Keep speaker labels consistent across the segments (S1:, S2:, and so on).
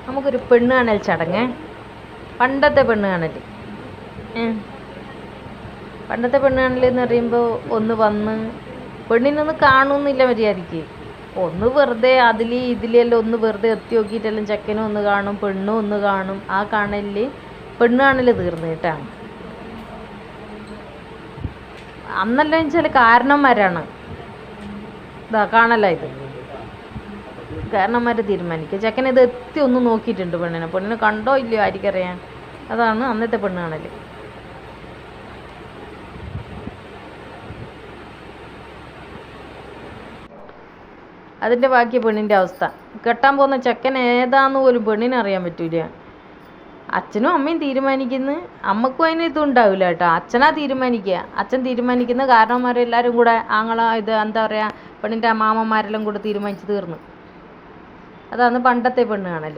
S1: നമുക്കൊരു പെണ്ണ് കാണൽ ചടങ്ങ്. പണ്ടത്തെ പെണ്ണ് കാണൽ. പണ്ടത്തെ പെണ്ണ് കാണൽ എന്ന് പറയുമ്പോൾ ഒന്ന് വന്ന് പെണ്ണിനൊന്ന് കാണുന്നില്ല മര്യാദയ്ക്ക്. ഒന്ന് വെറുതെ ഇതിലെല്ലാം ഒന്ന് വെറുതെ എത്തി നോക്കിയിട്ടെല്ലാം ചെക്കനും ഒന്ന് കാണും, പെണ്ണും ഒന്ന് കാണും. ആ കാണലിൽ പെണ്ണ് കാണൽ തീർന്നു കേട്ടാ. അന്നെല്ലാം വെച്ചാൽ കാരണന്മാരാണ് ഇതാ കാണലായത്. കാരണന്മാർ തീരുമാനിക്കുക. ചെക്കൻ ഇത് എത്തി ഒന്ന് നോക്കിയിട്ടുണ്ട് പെണ്ണിനെ കണ്ടോ ഇല്ലയോ ആയിരിക്കറിയാം. അതാണ് അന്നത്തെ പെണ്ണ് കാണൽ. അതിൻ്റെ ബാക്കി പെണ്ണിൻ്റെ അവസ്ഥ. കെട്ടാൻ പോകുന്ന ചെക്കൻ ഏതാന്ന് പോലും പെണ്ണിനെ അറിയാൻ പറ്റൂല. അച്ഛനും അമ്മയും തീരുമാനിക്കുന്നു. അമ്മക്കും അതിന് ഇതുണ്ടാവില്ല കേട്ടോ. അച്ഛനാ തീരുമാനിക്കുക. അച്ഛൻ തീരുമാനിക്കുന്ന കാരണന്മാരെല്ലാവരും കൂടെ ഇത് എന്താ പറയുക, പെണ്ണിൻ്റെ മാമന്മാരെല്ലാം കൂടെ തീരുമാനിച്ച് തീർന്നു. അതാണ് പണ്ടത്തെ പെണ്ണ് കാണൽ.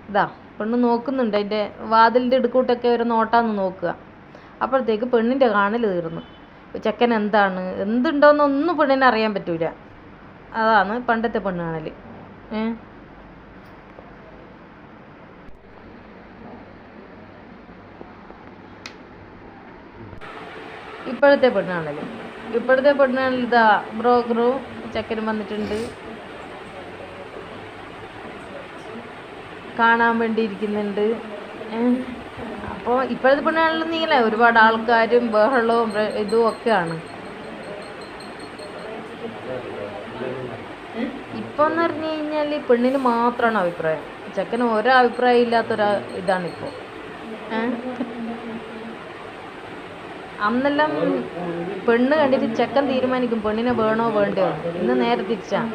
S1: ഇതാ പെണ്ണ് നോക്കുന്നുണ്ട്, അതിൻ്റെ വാതിലിൻ്റെ ഇടുക്കൂട്ടൊക്കെ ഒരു നോട്ടാന്ന് നോക്കുക. അപ്പോഴത്തേക്ക് പെണ്ണിൻ്റെ കാണൽ തീർന്നു. ചെക്കൻ എന്തുണ്ടോയെന്നൊന്നും പെണ്ണിനെ അറിയാൻ പറ്റൂല. അതാണ് പണ്ടത്തെ പെണ്ണ് കാണൽ. ഇപ്പോഴത്തെ പെണ്ണ് കാണൽ ഇതാ ബ്രോക്കറും ചെക്കനും വന്നിട്ടുണ്ട്, കാണാൻ വേണ്ടി ഇരിക്കുന്നുണ്ട്. അപ്പോൾ ഇപ്പോഴത്തെ പെണ്ണ് കാണൽ നീല ഒരുപാട് ആൾക്കാരും ബഹളവും ഇതും ഒക്കെയാണ്. ഇപ്പം എന്ന് പറഞ്ഞു കഴിഞ്ഞാൽ പെണ്ണിന് മാത്രമാണ് അഭിപ്രായം. ചെക്കന് ഓരോ അഭിപ്രായം ഇതാണിപ്പോൾ. അന്നെല്ലാം പെണ്ണ് കണ്ടിട്ട് ചെക്കൻ തീരുമാനിക്കും പെണ്ണിനെ വേണോ വേണ്ടയോ. ഇന്ന് നേരെ തിരിച്ചാണ്.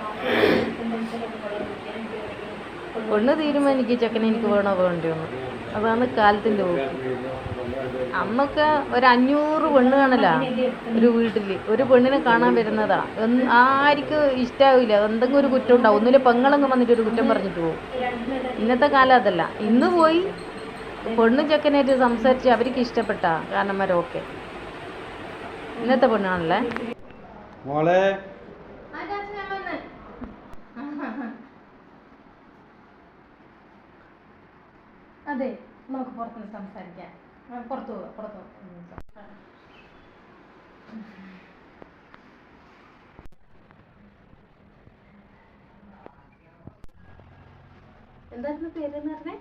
S1: പെണ്ണ് തീരുമാനിക്കും ചെക്കനെ എനിക്ക് വേണോ വേണ്ടയോന്ന്. അതാണ് കാലത്തിൻ്റെ പോക്ക്. അന്നൊക്കെ ഒരു 500 പെണ്ണ് കാണലാണ് ഒരു വീട്ടിൽ. ഒരു പെണ്ണിനെ കാണാൻ വരുന്നതാ. ആർക്കും ഇഷ്ടാവില്ല. എന്തെങ്കിലും ഒരു കുറ്റം ഉണ്ടാവും. ഒന്നുമില്ല പെങ്ങളങ്ങ് വന്നിട്ട് ഒരു കുറ്റം പറഞ്ഞിട്ട് പോകും. ഇന്നത്തെ കാലം അതല്ല. ഇന്ന് പോയി പെണ്ണും ചെക്കനായിട്ട് സംസാരിച്ച് അവർക്ക് ഇഷ്ടപ്പെട്ട കാരണന്മാരൊക്കെ ഇന്നത്തെ പെണ്ണാണല്ലേ. അതെ, നമുക്ക് പുറത്തുനിന്ന് സംസാരിക്കാം. പുറത്തു എന്തായിരുന്നു പേരെന്ന് പറഞ്ഞേ?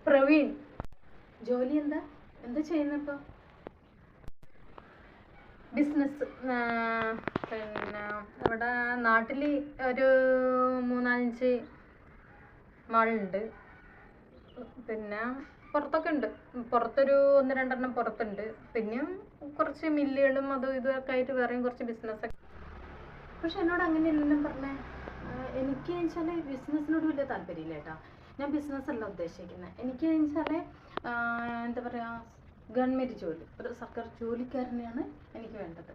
S1: പ്രവീൺ. ജോലി എന്താ ചെയ്യുന്നപ്പോ? ബിസിനസ്. പിന്നെ ഇവിടെ നാട്ടിൽ ഒരു 3-5 മാളുണ്ട്. പിന്നെ പുറത്തൊക്കെ ഉണ്ട്. പുറത്തൊരു 1-2 പുറത്തുണ്ട്. പിന്നെ കുറച്ച് മില്ലുകളും അതും ഇതൊക്കെ ആയിട്ട് വേറെയും കുറച്ച് ബിസിനസ്സൊക്കെ. പക്ഷെ എന്നോട് അങ്ങനെയല്ലെല്ലാം പറഞ്ഞേ. എനിക്ക് വെച്ചാൽ ബിസിനസ്സിനോട് വലിയ താല്പര്യമില്ല കേട്ടോ. ഞാൻ ബിസിനസ്സല്ല ഉദ്ദേശിക്കുന്നത്. എനിക്ക് വെച്ചാൽ എന്താ പറയുക, ഗവൺമെൻറ് ജോലി, ഒരു സർക്കാർ ജോലിക്കാരനെയാണ് എനിക്ക് വേണ്ടത്.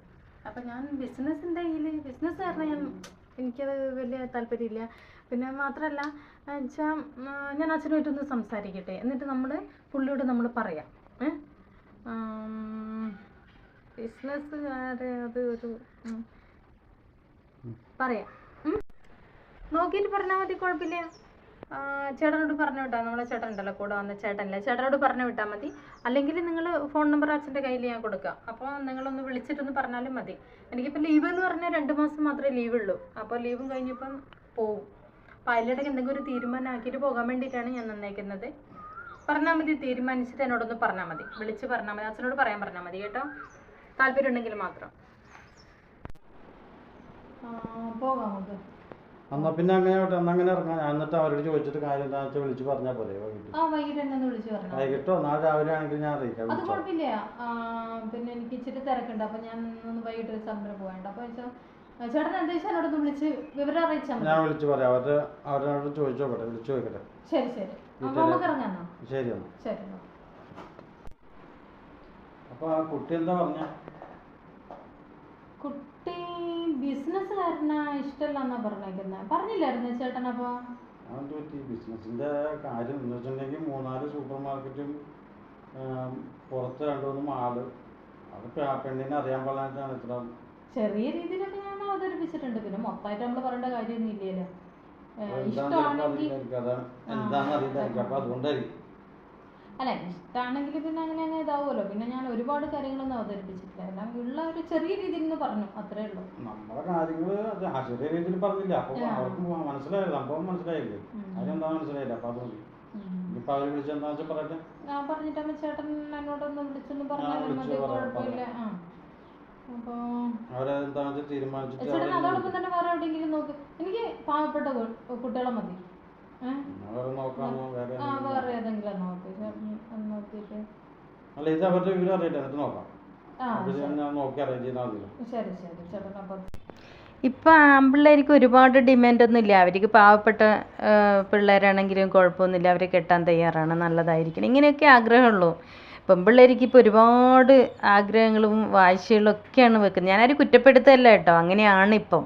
S1: അപ്പം ഞാൻ ബിസിനസ്സിൻ്റെ ബിസിനസ് കാരണം എനിക്കത് വലിയ താല്പര്യമില്ല. പിന്നെ മാത്രമല്ല വെച്ചാൽ ഞാൻ അച്ഛനുമായിട്ടൊന്ന് സംസാരിക്കട്ടെ, എന്നിട്ട് പുള്ളിയോട് നമ്മൾ പറയാം. ബിസിനസ്സുകാരെ അത് ഒരു പറയാം. നോക്കിയിട്ട് പറഞ്ഞാൽ മതി, കുഴപ്പമില്ല. ചേട്ടനോട് പറഞ്ഞു വിട്ടാൽ, നമ്മളെ ചേട്ടൻ ഉണ്ടല്ലോ കൂടെ വന്ന ചേട്ടനോട് പറഞ്ഞു വിട്ടാൽ മതി. അല്ലെങ്കിൽ നിങ്ങൾ ഫോൺ നമ്പർ അച്ഛൻ്റെ കയ്യിൽ ഞാൻ കൊടുക്കാം. അപ്പോൾ നിങ്ങളൊന്ന് വിളിച്ചിട്ടൊന്ന് പറഞ്ഞാലും മതി. എനിക്കിപ്പോൾ ലീവ് എന്ന് പറഞ്ഞാൽ 2 മാസം മാത്രമേ ലീവുള്ളൂ. അപ്പോൾ ലീവും കഴിഞ്ഞിപ്പം പോവും. അപ്പോൾ അതിലിടയ്ക്ക് എന്തെങ്കിലും ഒരു തീരുമാനം ആക്കിയിട്ട് പോകാൻ വേണ്ടിയിട്ടാണ് ഞാൻ നന്നേക്കുന്നത്. പറഞ്ഞാൽ മതി, തീരുമാനിച്ചിട്ട് എന്നോടൊന്ന് പറഞ്ഞാൽ മതി, വിളിച്ച് പറഞ്ഞാൽ മതി. അച്ഛനോട് പറഞ്ഞാൽ മതി കേട്ടോ. താല്പര്യം ഉണ്ടെങ്കിൽ മാത്രം പോകാം നമുക്ക്.
S2: എന്നാ പിന്നെ അങ്ങനെ ഇറങ്ങാം. എന്നിട്ട് അവരോട് ചോദിച്ചിട്ട് കാര്യം എന്താ വെച്ചാൽ വിളിച്ച് പറഞ്ഞാൽ പോലെ. വൈകിട്ടോ നാളെ രാവിലെ ആണെങ്കിൽ ഞാൻ അറിയിക്കാം.
S1: അത് കുഴപ്പമില്ല. പിന്നെ എനിക്ക് ഇച്ചിരി തിരക്കുണ്ട്. അപ്പൊ ഞാൻ വൈകിട്ട് ഒരു സമയം പോകണ്ട. അപ്പൊ ചേട്ടൻ എന്താ വെച്ചാൽ എന്നോടൊന്ന് വിളിച്ച് വിവരം അറിയിച്ചാൽ മതി.
S2: ഞാൻ വിളിച്ച് പറയാം. അവരോട് ചോദിച്ചോട്ടെ, വിളിച്ചു ചോദിക്കട്ടെ.
S1: ശരി നമുക്ക് ഇറങ്ങാം.
S2: ശരി എന്നാ. അപ്പൊ ആ കുട്ടി എന്താ പറഞ്ഞ?
S1: കുട്ടി ബിസിനസ്സുകാരനാ ഇഷ്ടമല്ലെന്നാ പറഞ്ഞില്ലായിരുന്നു ചേട്ടൻ? അപ്പൊ
S2: ബിസിനസിന്റെ കാര്യം എന്ന് വെച്ചിട്ടുണ്ടെങ്കിൽ 3-4 സൂപ്പർ മാർക്കറ്റും പുറത്ത് 2-3 മാള്. അതൊക്കെ ആ പെണ്ണിനെ അറിയാൻ പാടില്ലായിട്ടാണ് ഇത്ര.
S1: ചെറിയ രീതിയിലൊക്കെ ഞാൻ അവതരിപ്പിച്ചിട്ടുണ്ട്. പിന്നെ മൊത്തമായിട്ട് നമ്മൾ പറയേണ്ട കാര്യമൊന്നും ഇല്ലല്ലോ. ഇഷ്ടമാണെങ്കിൽ
S2: എന്താണെന്ന് അറിയില്ലായിരിക്കും. അപ്പൊ അതുകൊണ്ടായിരിക്കും.
S1: അല്ല, ഇഷ്ടമാണെങ്കിൽ പിന്നെ അങ്ങനെ അങ്ങ് ഇതാവുമല്ലോ. പിന്നെ ഞാൻ ഒരുപാട് കാര്യങ്ങളൊന്നും അവതരിപ്പിച്ചിട്ടില്ല, എല്ലാം ഉള്ള ഒരു ചെറിയ രീതിയിൽ നിന്ന് പറഞ്ഞു, അത്രേ ഉള്ളൂ.
S2: നമ്മളെ കാര്യങ്ങള് അത് ചെറിയ രീതിയിൽ പറഞ്ഞില്ല. അപ്പൊ അവർക്ക് മനസ്സിലായില്ല, സംഭവം മനസ്സിലായില്ലേ, അതിനെന്താ മനസ്സിലായില്ല. അപ്പൊ അതുകൊണ്ട് ഇപ്പൊ അവര് വിളിച്ചെന്താ വെച്ചാൽ പറയട്ടെ.
S1: ഞാൻ പറഞ്ഞിട്ടാകുമ്പോ ചേട്ടൻ എന്നോടൊന്ന് വിളിച്ചൊന്ന് പറഞ്ഞാലും മതി, കുഴപ്പമില്ല. അപ്പൊ
S2: അവരെന്താ തീരുമാനിച്ചിട്ട്
S1: ചേട്ടൻ അതോടൊപ്പം തന്നെ വേറെ എവിടെയെങ്കിലും നോക്ക്. എനിക്ക് പാവപ്പെട്ട കുട്ടികളെ മതി. വേറെ ഏതെങ്കിലും നോക്ക് ചേട്ടൻ നോക്കിയിട്ട്.
S2: അല്ല, ഇത് അവരുടെ വിവരം അറിയില്ല, എന്നിട്ട് നോക്കാം. നോക്കി അറേഞ്ച് ചെയ്താൽ മതി.
S1: ശരി ശരി ചേട്ടൻ. അപ്പം ഇപ്പം ആൺപിള്ളേർക്ക് ഒരുപാട് ഡിമാൻഡൊന്നുമില്ല. അവർക്ക് പാവപ്പെട്ട പിള്ളേരാണെങ്കിലും കുഴപ്പമൊന്നുമില്ല, അവരെ കെട്ടാൻ തയ്യാറാണ്, നല്ലതായിരിക്കണം, ഇങ്ങനെയൊക്കെ ആഗ്രഹമുള്ളൂ. പെൺപിള്ളേർക്ക് ഇപ്പോൾ ഒരുപാട് ആഗ്രഹങ്ങളും വാശികളും ഒക്കെയാണ് വെക്കുന്നത്. ഞാനൊരു കുറ്റപ്പെടുത്തല്ല കേട്ടോ, അങ്ങനെയാണ് ഇപ്പം.